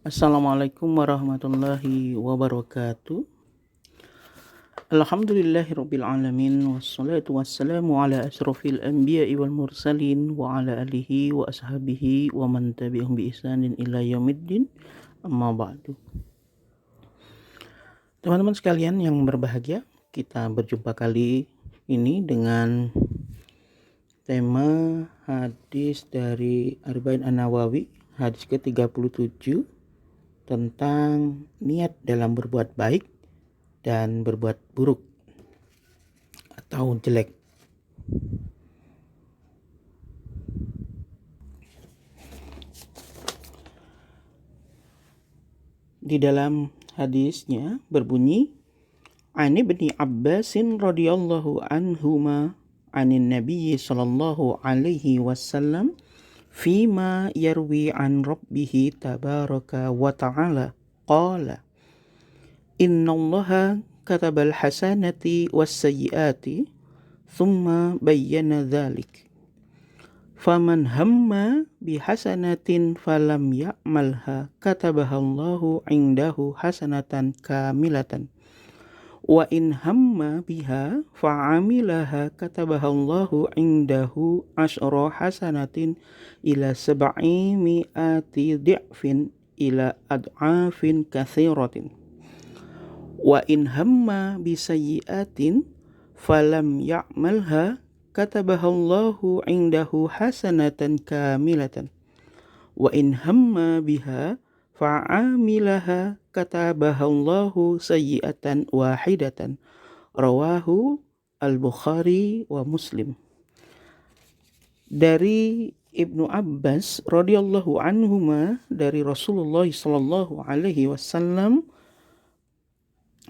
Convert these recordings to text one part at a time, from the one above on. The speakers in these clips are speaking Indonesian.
Assalamualaikum warahmatullahi wabarakatuh. Alhamdulillahirabbil alamin wassalatu wassalamu ala asyrofil anbiya'i wal mursalin wa ala alihi wa ashabihi wa man tabi'ahum bi ihsanin ila yaumiddin. Amma ba'du. Teman-teman sekalian yang berbahagia, kita berjumpa kali ini dengan tema hadis dari Arba'in An-Nawawi, hadis ke-37 tentang niat dalam berbuat baik dan berbuat buruk atau jelek. Di dalam hadisnya berbunyi, An Ibni Abbasin radhiyallahu anhuma anin Nabi sallallahu alaihi wasallam fima yarwi an rabbih tabaraka wa ta'ala qala innallaha katabal hasanati was sayyiati thumma bayyana dhalik faman hamma bihasanatin falam ya'malha katabahallahu indahu hasanatan kamilatan wa in hamma biha fa'amilaha katabahallahu indahu asyra hasanatin ila sab'i mi'ati di'fin ila ad'afin katsiratin wa in hamma bisayyi'atin falam ya'malha katabahallahu indahu hasanatan kamilatan wa in hamma biha fa'amilaha katabahallahu sayyi'atan wahidatan. Rawahu Al-Bukhari wa Muslim. Dari Ibnu Abbas radhiyallahu anhuma, dari Rasulullah sallallahu alaihi wasallam,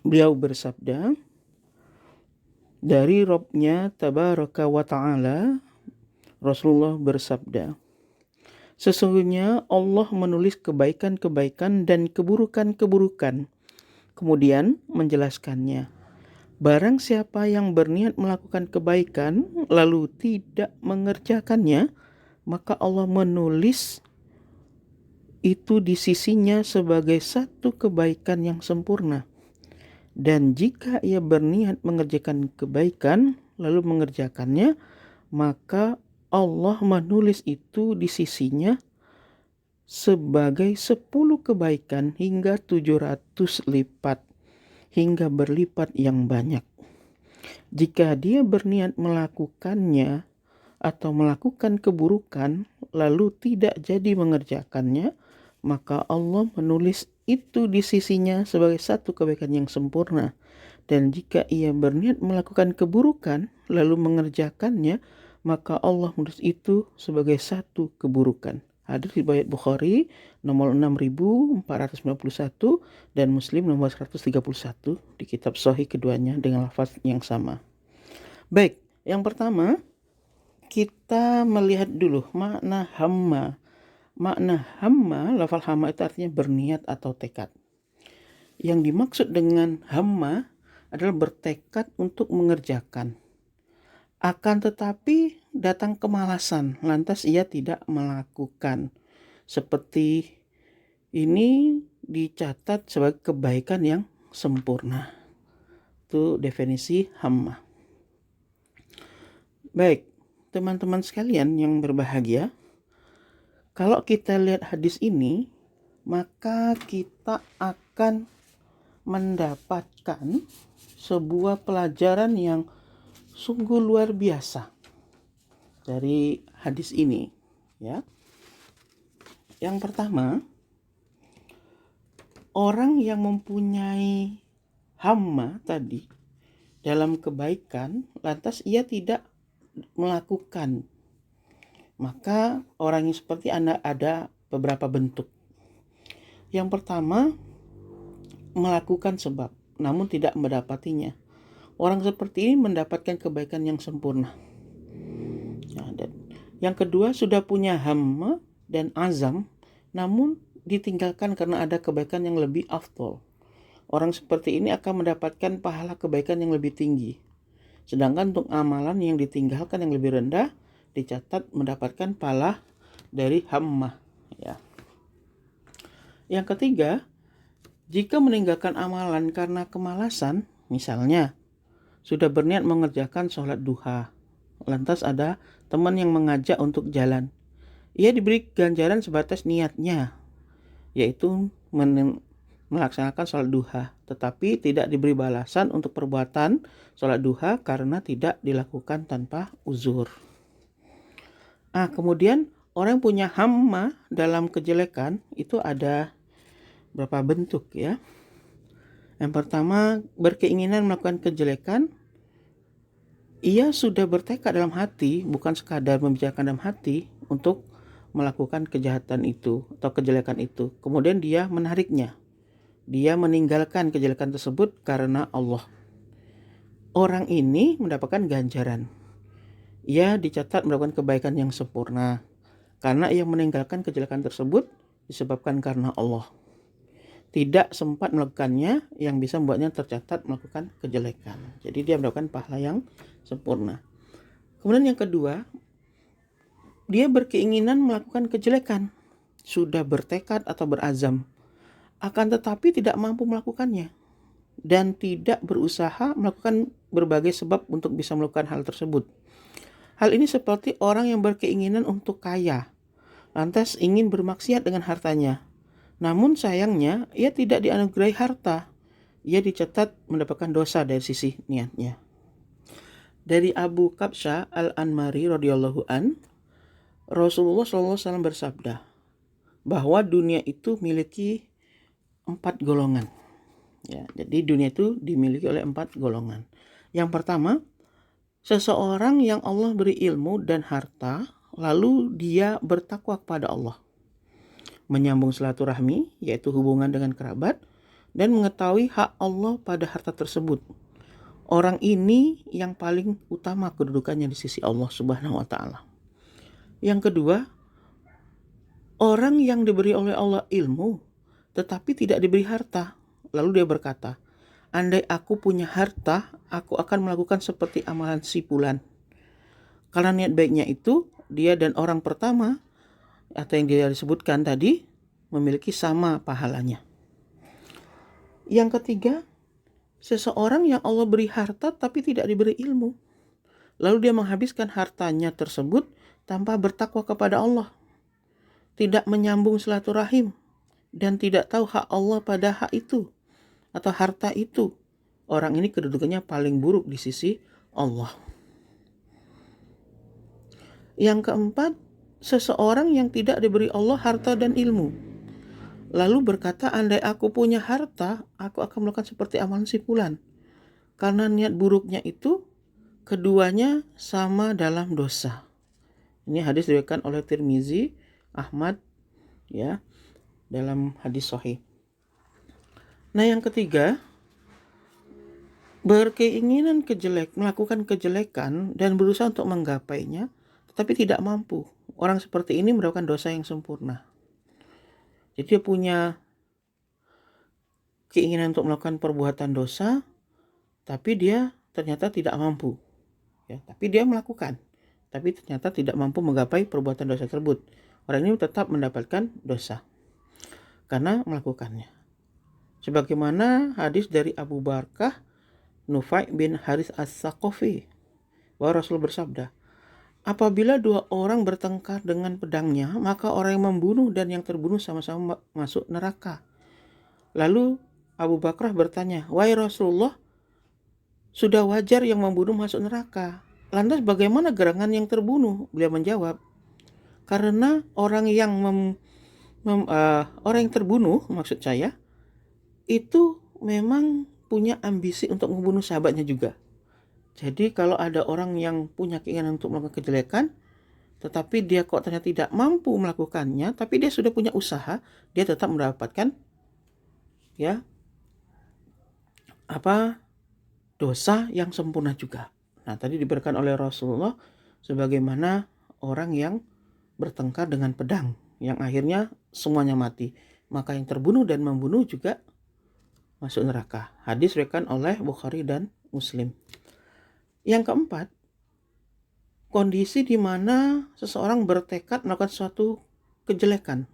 beliau bersabda, dari Rabbnya tabaraka wa ta'ala, Rasulullah bersabda, sesungguhnya Allah menulis kebaikan-kebaikan dan keburukan-keburukan, kemudian menjelaskannya. Barang siapa yang berniat melakukan kebaikan lalu tidak mengerjakannya, maka Allah menulis itu di sisinya sebagai satu kebaikan yang sempurna. Dan jika ia berniat mengerjakan kebaikan lalu mengerjakannya, maka Allah menulis itu di sisinya sebagai 10 kebaikan hingga 700 lipat, hingga berlipat yang banyak. Jika dia berniat melakukannya atau melakukan keburukan lalu tidak jadi mengerjakannya, maka Allah menulis itu di sisinya sebagai satu kebaikan yang sempurna. Dan jika ia berniat melakukan keburukan lalu mengerjakannya, maka Allah menulis itu sebagai satu keburukan. Hadis riwayat Bukhari nomor 6491 dan Muslim nomor 131 di kitab Sahih keduanya dengan lafaz yang sama. Baik, yang pertama kita melihat dulu makna hamma. Makna hamma, lafaz hamma itu artinya berniat atau tekad. Yang dimaksud dengan hamma adalah bertekad untuk mengerjakan. Akan tetapi datang kemalasan, lantas ia tidak melakukan. Seperti ini dicatat sebagai kebaikan yang sempurna. Itu definisi hamma. Baik, teman-teman sekalian yang berbahagia, kalau kita lihat hadis ini, maka kita akan mendapatkan sebuah pelajaran yang sungguh luar biasa dari hadis ini, ya. Yang pertama, orang yang mempunyai hamma tadi dalam kebaikan, lantas ia tidak melakukan, maka orang yang seperti Anda ada beberapa bentuk. Yang pertama, melakukan sebab namun tidak mendapatinya. Orang seperti ini mendapatkan kebaikan yang sempurna. Dan yang kedua, sudah punya hamma dan azam, namun ditinggalkan karena ada kebaikan yang lebih afdol. Orang seperti ini akan mendapatkan pahala kebaikan yang lebih tinggi. Sedangkan untuk amalan yang ditinggalkan yang lebih rendah, dicatat mendapatkan pahala dari hamma. Ya. Yang ketiga, jika meninggalkan amalan karena kemalasan, misalnya sudah berniat mengerjakan sholat duha, lantas ada teman yang mengajak untuk jalan, ia diberi ganjaran sebatas niatnya, yaitu melaksanakan sholat duha, tetapi tidak diberi balasan untuk perbuatan sholat duha karena tidak dilakukan tanpa uzur. Kemudian orang yang punya hamma dalam kejelekan itu ada berapa bentuk ya. Yang pertama, berkeinginan melakukan kejelekan. Ia sudah bertekad dalam hati, bukan sekadar membicarakan dalam hati untuk melakukan kejahatan itu atau kejelekan itu. Kemudian dia menariknya. Dia meninggalkan kejelekan tersebut karena Allah. Orang ini mendapatkan ganjaran. Ia dicatat melakukan kebaikan yang sempurna karena ia meninggalkan kejelekan tersebut disebabkan karena Allah. Tidak sempat melakukannya yang bisa membuatnya tercatat melakukan kejelekan. Jadi dia mendapatkan pahala yang sempurna. Kemudian yang kedua, dia berkeinginan melakukan kejelekan, sudah bertekad atau berazam, akan tetapi tidak mampu melakukannya dan tidak berusaha melakukan berbagai sebab untuk bisa melakukan hal tersebut. Hal ini seperti orang yang berkeinginan untuk kaya, lantas ingin bermaksiat dengan hartanya. Namun sayangnya ia tidak dianugerahi harta. Ia dicatat mendapatkan dosa dari sisi niatnya. Dari Abu Kabsha Al-Anmari radhiyallahu an, Rasulullah SAW bersabda bahwa dunia itu memiliki 4 golongan. Ya, jadi dunia itu dimiliki oleh 4 golongan. Yang pertama, seseorang yang Allah beri ilmu dan harta, lalu dia bertakwa kepada Allah, menyambung silaturahmi, yaitu hubungan dengan kerabat, dan mengetahui hak Allah pada harta tersebut. Orang ini yang paling utama kedudukannya di sisi Allah Subhanahu wa Ta'ala. Yang kedua, orang yang diberi oleh Allah ilmu tetapi tidak diberi harta, lalu dia berkata, andai aku punya harta, aku akan melakukan seperti amalan si fulan. Karena niat baiknya itu, dia dan orang pertama atau yang dia disebutkan tadi memiliki sama pahalanya. Yang ketiga, seseorang yang Allah beri harta tapi tidak diberi ilmu, lalu dia menghabiskan hartanya tersebut tanpa bertakwa kepada Allah, tidak menyambung silaturahim, dan tidak tahu hak Allah pada hak itu atau harta itu. Orang ini kedudukannya paling buruk di sisi Allah. Yang keempat, seseorang yang tidak diberi Allah harta dan ilmu, lalu berkata, andai aku punya harta, aku akan melakukan seperti amalan si fulan. Karena niat buruknya itu, keduanya sama dalam dosa. Ini hadis diriwayatkan oleh Tirmizi, Ahmad, ya, dalam hadis sahih. Nah, yang ketiga, berkeinginan melakukan kejelekan dan berusaha untuk menggapainya, tetapi tidak mampu. Orang seperti ini mendapatkan dosa yang sempurna. Jadi dia punya keinginan untuk melakukan perbuatan dosa, tapi dia ternyata tidak mampu. Ya, tapi dia melakukan, tapi ternyata tidak mampu menggapai perbuatan dosa tersebut. Orang ini tetap mendapatkan dosa karena melakukannya. Sebagaimana hadis dari Abu Barkah Nufai bin Haris As-Saqafi, bahwa Rasul bersabda, apabila 2 orang bertengkar dengan pedangnya, maka orang yang membunuh dan yang terbunuh sama-sama masuk neraka. Lalu Abu Bakrah bertanya, wahai Rasulullah, sudah wajar yang membunuh masuk neraka, lantas bagaimana gerangan yang terbunuh? Beliau menjawab, karena orang yang orang yang terbunuh, maksud saya, itu memang punya ambisi untuk membunuh sahabatnya juga. Jadi kalau ada orang yang punya keinginan untuk melakukan kejelekan, tetapi dia kok ternyata tidak mampu melakukannya, tapi dia sudah punya usaha, dia tetap mendapatkan dosa yang sempurna juga. Nah, tadi diberikan oleh Rasulullah sebagaimana orang yang bertengkar dengan pedang, yang akhirnya semuanya mati. Maka yang terbunuh dan membunuh juga masuk neraka. Hadis diriwayatkan oleh Bukhari dan Muslim. Yang keempat, kondisi di mana seseorang bertekad melakukan suatu kejelekan,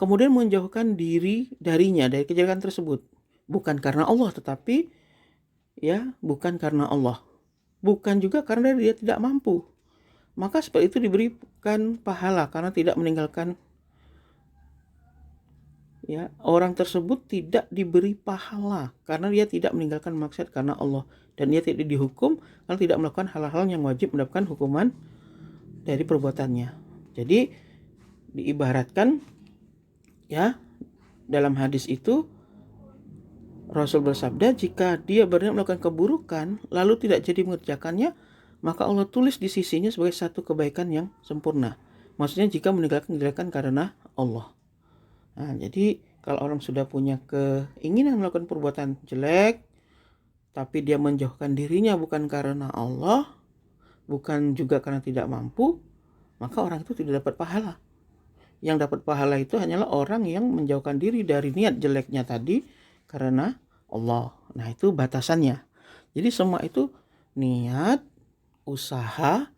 kemudian menjauhkan diri darinya, dari kejelekan tersebut, bukan karena Allah, tetapi bukan karena Allah, bukan juga karena dia tidak mampu, maka seperti itu diberikan pahala karena tidak meninggalkan. Orang tersebut tidak diberi pahala karena dia tidak meninggalkan maksiat karena Allah, dan dia tidak dihukum karena tidak melakukan hal-hal yang wajib mendapatkan hukuman dari perbuatannya. Jadi diibaratkan dalam hadis itu Rasul bersabda, jika dia berniat melakukan keburukan lalu tidak jadi mengerjakannya, maka Allah tulis di sisinya sebagai satu kebaikan yang sempurna. Maksudnya jika meninggalkan kejelekan karena Allah. Nah, jadi kalau orang sudah punya keinginan melakukan perbuatan jelek, tapi dia menjauhkan dirinya bukan karena Allah, bukan juga karena tidak mampu, maka orang itu tidak dapat pahala. Yang dapat pahala itu hanyalah orang yang menjauhkan diri dari niat jeleknya tadi karena Allah. Nah, itu batasannya. Jadi semua itu niat, usaha,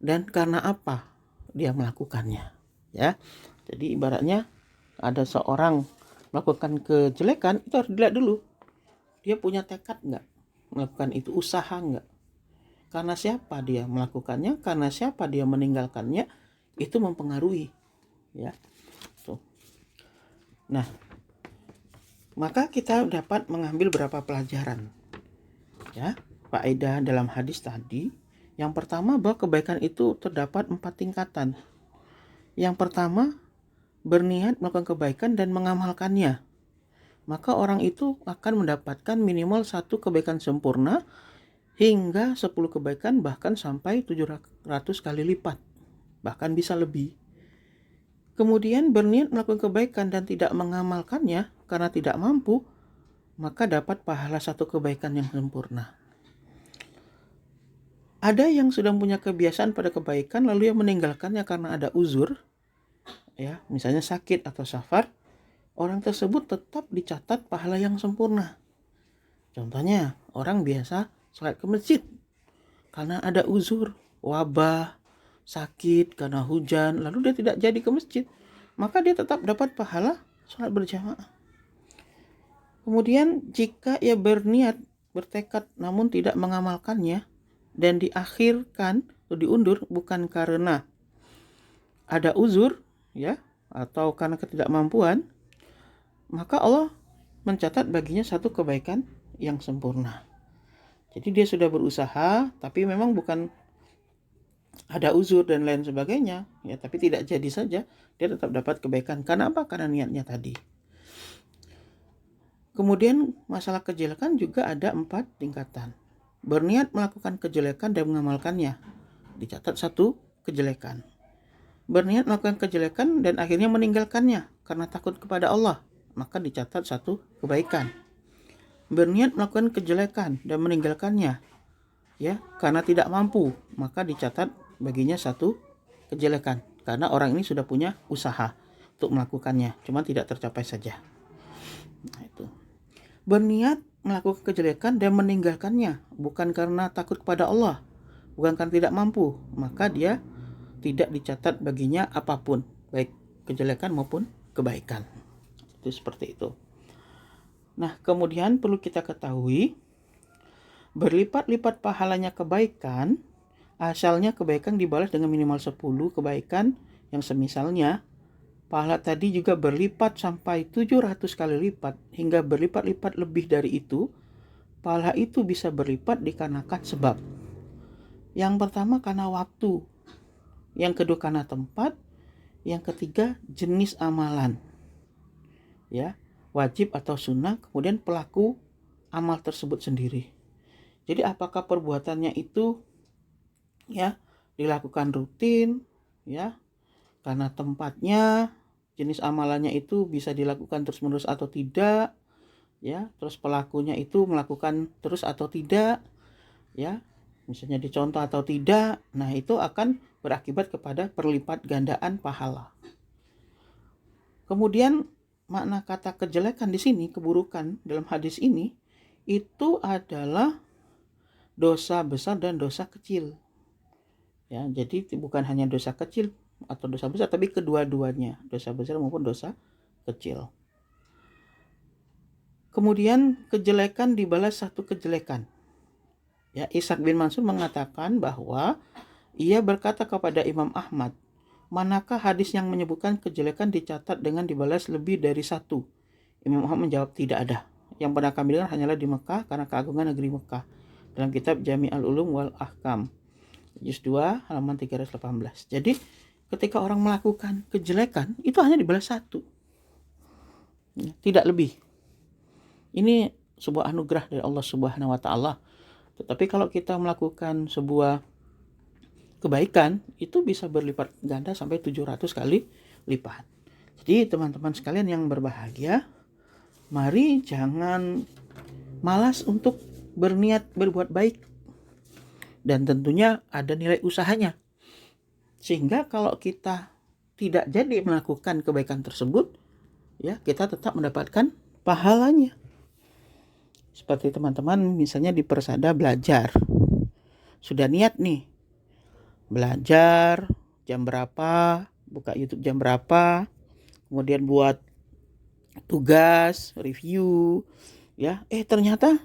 dan karena apa dia melakukannya. Jadi ibaratnya ada seorang melakukan kejelekan, itu harus dilihat dulu dia punya tekad nggak melakukan itu, usaha nggak, karena siapa dia melakukannya, karena siapa dia meninggalkannya, itu mempengaruhi. Nah, maka kita dapat mengambil beberapa pelajaran faedah dalam hadis tadi. Yang pertama, bahwa kebaikan itu terdapat 4 tingkatan. Yang pertama, berniat melakukan kebaikan dan mengamalkannya, maka orang itu akan mendapatkan minimal 1 kebaikan sempurna hingga 10 kebaikan, bahkan sampai 700 kali lipat, bahkan bisa lebih. Kemudian berniat melakukan kebaikan dan tidak mengamalkannya karena tidak mampu, maka dapat pahala 1 kebaikan yang sempurna. Ada yang sudah punya kebiasaan pada kebaikan lalu yang meninggalkannya karena ada uzur, misalnya sakit atau safar, orang tersebut tetap dicatat pahala yang sempurna. Contohnya, orang biasa sholat ke masjid karena ada uzur, wabah, sakit karena hujan, lalu dia tidak jadi ke masjid, maka dia tetap dapat pahala sholat berjamaah. Kemudian jika ia berniat, bertekad namun tidak mengamalkannya dan diakhirkan atau diundur bukan karena ada uzur atau karena ketidakmampuan, maka Allah mencatat baginya 1 kebaikan yang sempurna. Jadi dia sudah berusaha, tapi memang bukan ada uzur dan lain sebagainya, tapi tidak jadi saja, dia tetap dapat kebaikan. Karena apa? Karena niatnya tadi. Kemudian masalah kejelekan juga ada 4 tingkatan. Berniat melakukan kejelekan dan mengamalkannya, dicatat 1 kejelekan. Berniat melakukan kejelekan dan akhirnya meninggalkannya karena takut kepada Allah, maka dicatat 1 kebaikan. Berniat melakukan kejelekan dan meninggalkannya karena tidak mampu, maka dicatat baginya 1 kejelekan, karena orang ini sudah punya usaha untuk melakukannya, cuma tidak tercapai saja. Nah, itu. Berniat melakukan kejelekan dan meninggalkannya bukan karena takut kepada Allah, bukan karena tidak mampu, maka dia tidak dicatat baginya apapun, baik kejelekan maupun kebaikan. Itu seperti itu. Nah, kemudian perlu kita ketahui, berlipat-lipat pahalanya kebaikan, asalnya kebaikan dibalas dengan minimal 10 kebaikan yang semisalnya. Pahala tadi juga berlipat sampai 700 kali lipat hingga berlipat-lipat lebih dari itu. Pahala itu bisa berlipat dikarenakan sebab. Yang pertama karena waktu, yang kedua karena tempat, yang ketiga jenis amalan, wajib atau sunnah, kemudian pelaku amal tersebut sendiri. Jadi apakah perbuatannya itu dilakukan rutin, karena tempatnya, jenis amalannya itu bisa dilakukan terus-menerus atau tidak, terus pelakunya itu melakukan terus atau tidak, misalnya dicontoh atau tidak. Nah, itu akan berakibat kepada perlipat gandaan pahala. Kemudian makna kata kejelekan di sini, keburukan dalam hadis ini, itu adalah dosa besar dan dosa kecil. Jadi bukan hanya dosa kecil, atau dosa besar, tapi kedua-duanya, dosa besar maupun dosa kecil. Kemudian kejelekan dibalas satu kejelekan. Ya, Ishaq bin Mansur mengatakan bahwa ia berkata kepada Imam Ahmad, manakah hadis yang menyebutkan kejelekan dicatat dengan dibalas lebih dari satu? Imam Ahmad menjawab, tidak ada. Yang pernah kami dengar hanyalah di Mekah karena keagungan negeri Mekah. Dalam kitab Jami'ul Ulum wal Ahkam, juz 2 halaman 318. Jadi ketika orang melakukan kejelekan itu hanya dibalas satu, tidak lebih. Ini sebuah anugerah dari Allah Subhanahu wa taala. Tetapi kalau kita melakukan sebuah kebaikan, itu bisa berlipat ganda sampai 700 kali lipat. Jadi teman-teman sekalian yang berbahagia, mari jangan malas untuk berniat berbuat baik. Dan tentunya ada nilai usahanya. Sehingga kalau kita tidak jadi melakukan kebaikan tersebut, ya kita tetap mendapatkan pahalanya. Seperti teman-teman misalnya di Persada belajar. Sudah niat nih belajar jam berapa, buka YouTube jam berapa, kemudian buat tugas, review, ya. Ternyata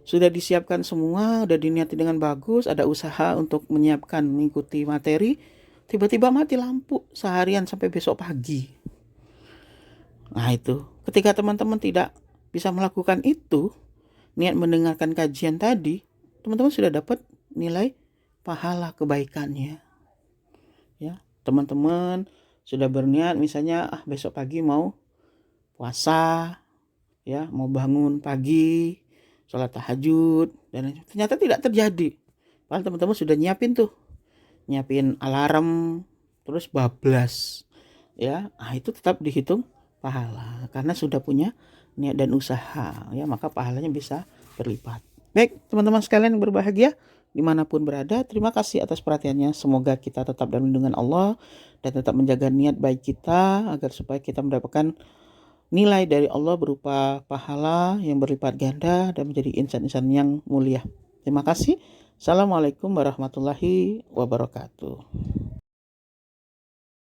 sudah disiapkan semua, udah diniati dengan bagus, ada usaha untuk menyiapkan mengikuti materi, tiba-tiba mati lampu seharian sampai besok pagi. Nah itu, ketika teman-teman tidak bisa melakukan itu, niat mendengarkan kajian tadi, teman-teman sudah dapat nilai pahala kebaikannya. Ya, teman-teman sudah berniat misalnya besok pagi mau puasa, ya, mau bangun pagi, sholat tahajud, dan ternyata tidak terjadi. Padahal teman-teman sudah nyiapin alarm, terus bablas, ya. Itu tetap dihitung pahala karena sudah punya niat dan usaha, ya, maka pahalanya bisa berlipat. Baik, teman-teman sekalian yang berbahagia dimanapun berada, terima kasih atas perhatiannya. Semoga kita tetap dalam lindungan Allah dan tetap menjaga niat baik kita agar supaya kita mendapatkan nilai dari Allah berupa pahala yang berlipat ganda dan menjadi insan-insan yang mulia. Terima kasih. Assalamualaikum warahmatullahi wabarakatuh.